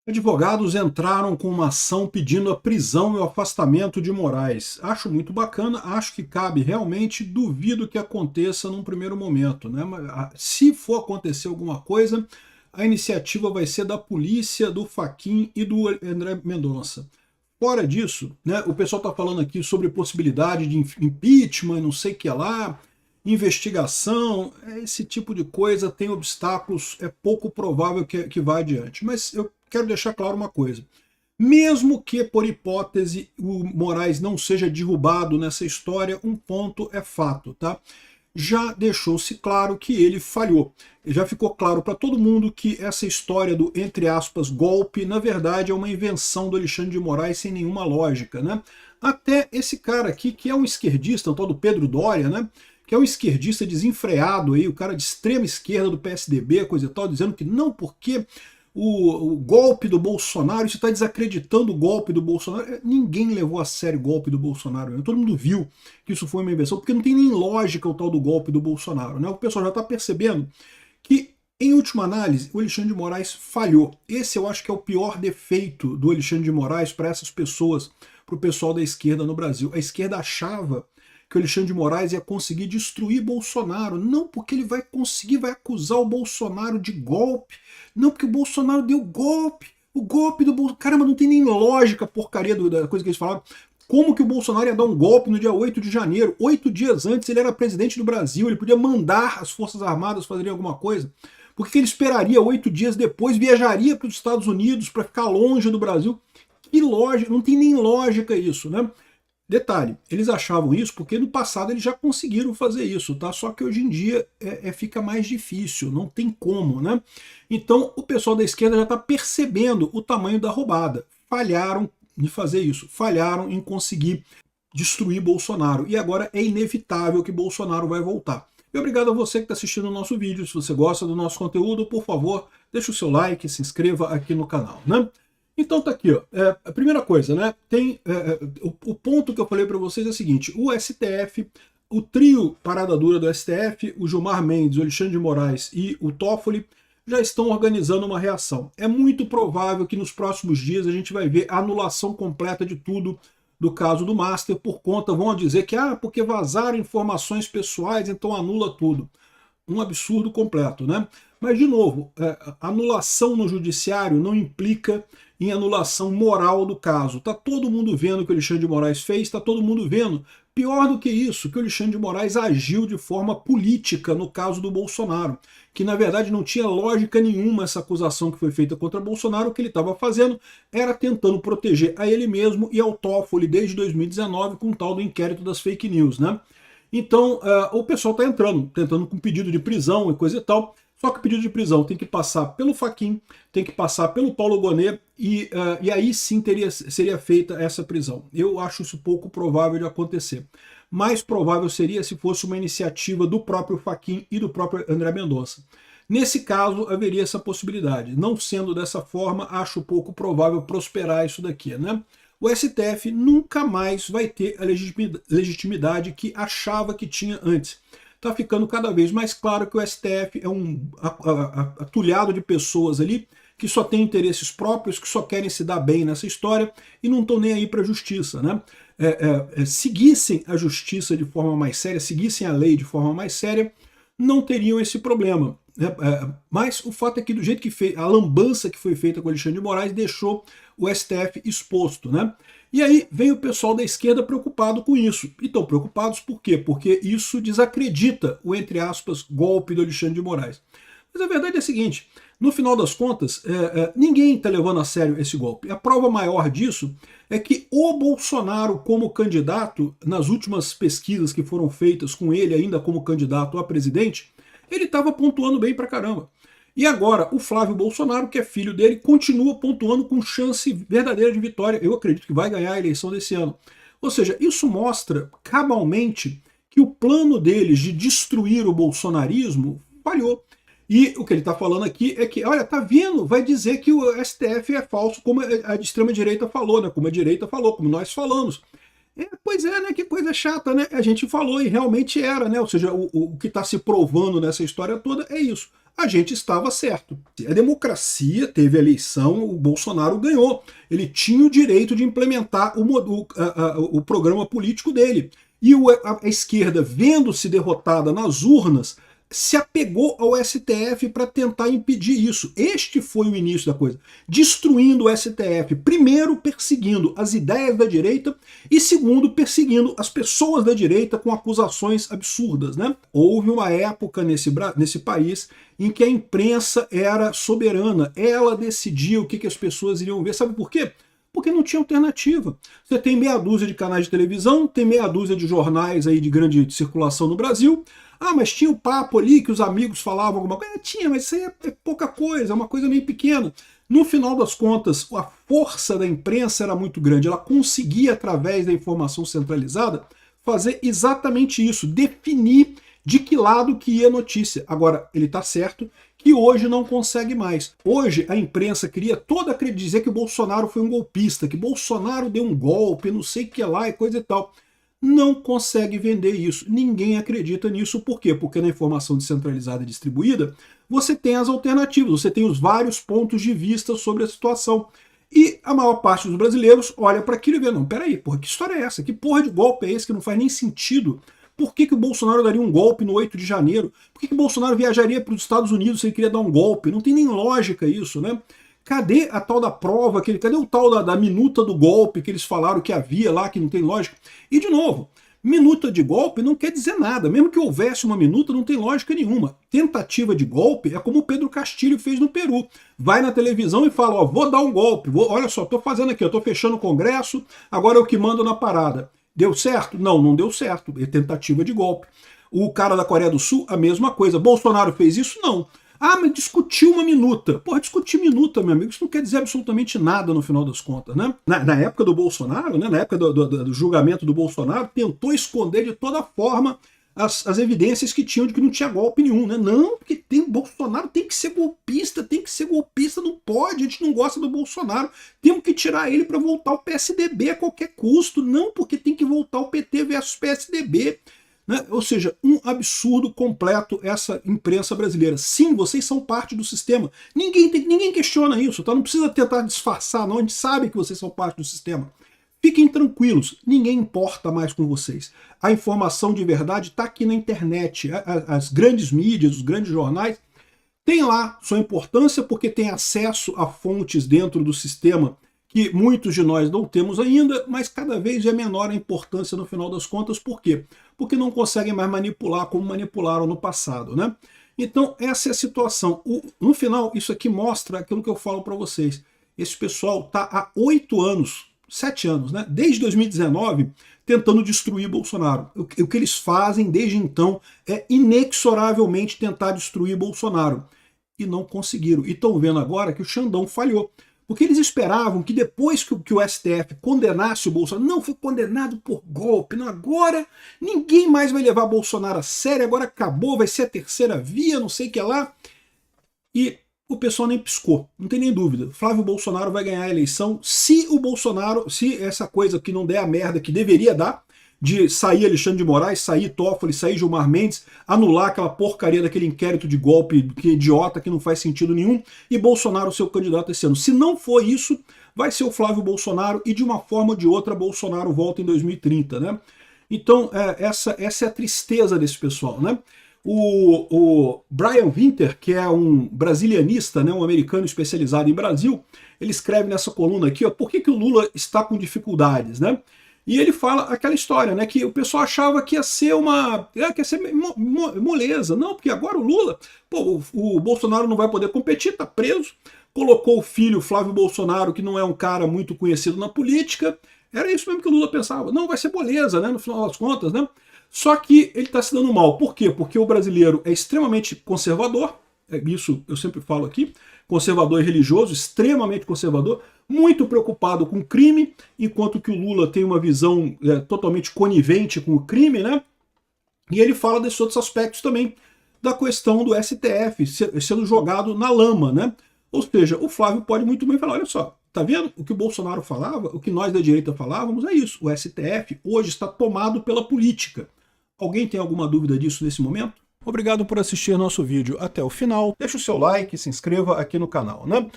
Advogados entraram com uma ação pedindo a prisão e o afastamento de Moraes. Acho muito bacana, acho que cabe realmente, duvido que aconteça num primeiro momento, né? Mas, se for acontecer alguma coisa, a iniciativa vai ser da polícia, do Fachin e do André Mendonça. Fora disso, né, o pessoal está falando aqui sobre possibilidade de impeachment, não sei o que lá, investigação, esse tipo de coisa tem obstáculos, é pouco provável que vá adiante. Mas eu quero deixar claro uma coisa. Mesmo que, por hipótese, o Moraes não seja derrubado nessa história, um ponto é fato, tá? Já deixou-se claro que ele falhou. Já ficou claro para todo mundo que essa história do, entre aspas, golpe, na verdade é uma invenção do Alexandre de Moraes sem nenhuma lógica, né? Até esse cara aqui, que é um esquerdista, o tal do Pedro Doria, né? Que é um esquerdista desenfreado aí, o cara de extrema esquerda do PSDB, coisa e tal, dizendo que não, porque o golpe do Bolsonaro, isso está desacreditando o golpe do Bolsonaro. Ninguém levou a sério o golpe do Bolsonaro, né? Todo mundo viu que isso foi uma invenção, porque não tem nem lógica o tal do golpe do Bolsonaro, né? O pessoal já está percebendo que, em última análise, o Alexandre de Moraes falhou. Esse eu acho que é o pior defeito do Alexandre de Moraes para essas pessoas, para o pessoal da esquerda no Brasil. A esquerda achava que o Alexandre de Moraes ia conseguir destruir Bolsonaro. Não porque ele vai conseguir, vai acusar o Bolsonaro de golpe. Não porque o Bolsonaro deu golpe. O golpe do Bolsonaro. Caramba, não tem nem lógica a porcaria da coisa que eles falaram. Como que o Bolsonaro ia dar um golpe no dia 8 de janeiro? 8 dias antes ele era presidente do Brasil, ele podia mandar as Forças Armadas fazerem alguma coisa. Por que ele esperaria 8 dias depois, viajaria para os Estados Unidos para ficar longe do Brasil? Que lógica, não tem nem lógica isso, né? Detalhe, eles achavam isso porque no passado eles já conseguiram fazer isso, tá? Só que hoje em dia fica mais difícil, não tem como, né? Então o pessoal da esquerda já está percebendo o tamanho da roubada. Falharam em fazer isso, falharam em conseguir destruir Bolsonaro. E agora é inevitável que Bolsonaro vai voltar. E obrigado a você que está assistindo o nosso vídeo. Se você gosta do nosso conteúdo, por favor, deixe o seu like, se inscreva aqui no canal, né? Então tá aqui, ó. A primeira coisa, né? Tem o ponto que eu falei para vocês é o seguinte: o STF, o trio parada dura do STF, o Gilmar Mendes, o Alexandre de Moraes e o Toffoli já estão organizando uma reação. É muito provável que nos próximos dias a gente vai ver a anulação completa de tudo do caso do Master por conta, vão dizer que porque vazaram informações pessoais, então anula tudo. Um absurdo completo, né? Mas, de novo, anulação no judiciário não implica em anulação moral do caso. Está todo mundo vendo o que o Alexandre de Moraes fez, está todo mundo vendo. Pior do que isso, que o Alexandre de Moraes agiu de forma política no caso do Bolsonaro, que na verdade não tinha lógica nenhuma essa acusação que foi feita contra Bolsonaro. O que ele estava fazendo era tentando proteger a ele mesmo e ao Toffoli desde 2019 com o tal do inquérito das fake news, né? Então, o pessoal está tentando com pedido de prisão e coisa e tal. Só que o pedido de prisão tem que passar pelo Fachin, tem que passar pelo Paulo Gonet e aí sim seria feita essa prisão. Eu acho isso pouco provável de acontecer. Mais provável seria se fosse uma iniciativa do próprio Fachin e do próprio André Mendonça. Nesse caso, haveria essa possibilidade. Não sendo dessa forma, acho pouco provável prosperar isso daqui, né? O STF nunca mais vai ter a legitimidade que achava que tinha antes. Está ficando cada vez mais claro que o STF é um atulhado de pessoas ali que só têm interesses próprios, que só querem se dar bem nessa história e não estão nem aí para a justiça, né? Seguissem a justiça de forma mais séria, seguissem a lei de forma mais séria, não teriam esse problema. Mas o fato é que do jeito que fez, a lambança que foi feita com Alexandre de Moraes deixou o STF exposto, né? E aí vem o pessoal da esquerda preocupado com isso. E estão preocupados por quê? Porque isso desacredita o, entre aspas, golpe do Alexandre de Moraes. Mas a verdade é a seguinte, no final das contas, ninguém está levando a sério esse golpe. A prova maior disso é que o Bolsonaro, como candidato, nas últimas pesquisas que foram feitas com ele ainda como candidato a presidente, ele estava pontuando bem pra caramba. E agora, o Flávio Bolsonaro, que é filho dele, continua pontuando com chance verdadeira de vitória. Eu acredito que vai ganhar a eleição desse ano. Ou seja, isso mostra cabalmente que o plano deles de destruir o bolsonarismo falhou. E o que ele está falando aqui é que, olha, tá vendo? Vai dizer que o STF é falso, como a extrema-direita falou, né? Como a direita falou, como nós falamos. Pois é, né? Que coisa chata, né? A gente falou e realmente era, né? Ou seja, o que está se provando nessa história toda é isso. a gente estava certo. A democracia teve eleição, o Bolsonaro ganhou. Ele tinha o direito de implementar o programa político dele. E a esquerda, vendo-se derrotada nas urnas, se apegou ao STF para tentar impedir isso. Este foi o início da coisa. Destruindo o STF. Primeiro, perseguindo as ideias da direita e, segundo, perseguindo as pessoas da direita com acusações absurdas, né? Houve uma época nesse país em que a imprensa era soberana. Ela decidia o que as pessoas iriam ver. Sabe por quê? Porque não tinha alternativa. Você tem meia dúzia de canais de televisão, tem meia dúzia de jornais aí de grande circulação no Brasil. Ah, mas tinha o papo ali que os amigos falavam alguma coisa. Tinha, mas isso aí é pouca coisa, é uma coisa meio pequena. No final das contas, a força da imprensa era muito grande. Ela conseguia, através da informação centralizada, fazer exatamente isso, definir de que lado que ia a notícia. Agora, ele está certo que hoje não consegue mais. Hoje a imprensa queria toda dizer que o Bolsonaro foi um golpista, que Bolsonaro deu um golpe, não sei o que lá e coisa e tal. Não consegue vender isso. Ninguém acredita nisso. Por quê? Porque na informação descentralizada e distribuída, você tem as alternativas, você tem os vários pontos de vista sobre a situação. E a maior parte dos brasileiros olha para aquilo e vê, não, peraí, porra, que história é essa? Que porra de golpe é esse que não faz nem sentido? Por que o Bolsonaro daria um golpe no 8 de janeiro? Por que o Bolsonaro viajaria para os Estados Unidos se ele queria dar um golpe? Não tem nem lógica isso, né? Cadê a tal da prova? Cadê o tal da minuta do golpe que eles falaram que havia lá, que não tem lógica? E, de novo, minuta de golpe não quer dizer nada. Mesmo que houvesse uma minuta, não tem lógica nenhuma. Tentativa de golpe é como o Pedro Castilho fez no Peru. Vai na televisão e fala, ó, vou dar um golpe, olha só, tô fazendo aqui, eu tô fechando o Congresso, agora eu que mando na parada. Deu certo? Não, não deu certo. É tentativa de golpe. O cara da Coreia do Sul, a mesma coisa. Bolsonaro fez isso? Não. Ah, mas discutiu uma minuta. Porra, discutir minuta, meu amigo, isso não quer dizer absolutamente nada no final das contas, né? Na época do Bolsonaro, né, na época do julgamento do Bolsonaro, tentou esconder de toda forma as evidências que tinham de que não tinha golpe nenhum, né? Não, porque Bolsonaro tem que ser golpista, não pode, a gente não gosta do Bolsonaro, temos que tirar ele para voltar o PSDB a qualquer custo, não porque tem que voltar o PT versus PSDB. Né? Ou seja, um absurdo completo essa imprensa brasileira. Sim, vocês são parte do sistema. Ninguém questiona isso, tá? Não precisa tentar disfarçar, não. A gente sabe que vocês são parte do sistema. Fiquem tranquilos, ninguém importa mais com vocês. A informação de verdade está aqui na internet. As grandes mídias, os grandes jornais, têm lá sua importância porque tem acesso a fontes dentro do sistema que muitos de nós não temos ainda, mas cada vez é menor a importância no final das contas. Por quê? Porque não conseguem mais manipular como manipularam no passado, né? Então, essa é a situação. No final, isso aqui mostra aquilo que eu falo para vocês. Esse pessoal está há 8 anos, 7 anos, né? Desde 2019, tentando destruir Bolsonaro. O que eles fazem desde então é inexoravelmente tentar destruir Bolsonaro. E não conseguiram. E estão vendo agora que o Xandão falhou. Porque eles esperavam que depois que o STF condenasse o Bolsonaro, não foi condenado por golpe, não, agora ninguém mais vai levar Bolsonaro a sério, agora acabou, vai ser a terceira via, não sei o que lá. E o pessoal nem piscou, não tem nem dúvida. Flávio Bolsonaro vai ganhar a eleição se essa coisa que não der a merda que deveria dar, de sair Alexandre de Moraes, sair Toffoli, sair Gilmar Mendes, anular aquela porcaria daquele inquérito de golpe que é idiota, que não faz sentido nenhum, e Bolsonaro ser o candidato esse ano. Se não for isso, vai ser o Flávio Bolsonaro, e de uma forma ou de outra Bolsonaro volta em 2030, né? Então, essa é a tristeza desse pessoal, né? O Brian Winter, que é um brasilianista, né, um americano especializado em Brasil, ele escreve nessa coluna aqui, ó, por que o Lula está com dificuldades, né? E ele fala aquela história, né, que o pessoal achava que ia ser moleza. Não, porque agora o Lula, pô, o Bolsonaro não vai poder competir, tá preso, colocou o filho Flávio Bolsonaro, que não é um cara muito conhecido na política, era isso mesmo que o Lula pensava. Não, vai ser moleza, né, no final das contas, né? Só que ele está se dando mal. Por quê? Porque o brasileiro é extremamente conservador, isso eu sempre falo aqui, conservador e religioso, extremamente conservador, muito preocupado com crime, enquanto que o Lula tem uma visão totalmente conivente com o crime, né? E ele fala desses outros aspectos também, da questão do STF sendo jogado na lama, né? Ou seja, o Flávio pode muito bem falar, olha só, tá vendo? O que o Bolsonaro falava, o que nós da direita falávamos é isso, o STF hoje está tomado pela política. Alguém tem alguma dúvida disso nesse momento? Obrigado por assistir nosso vídeo até o final. Deixa o seu like, se inscreva aqui no canal, né?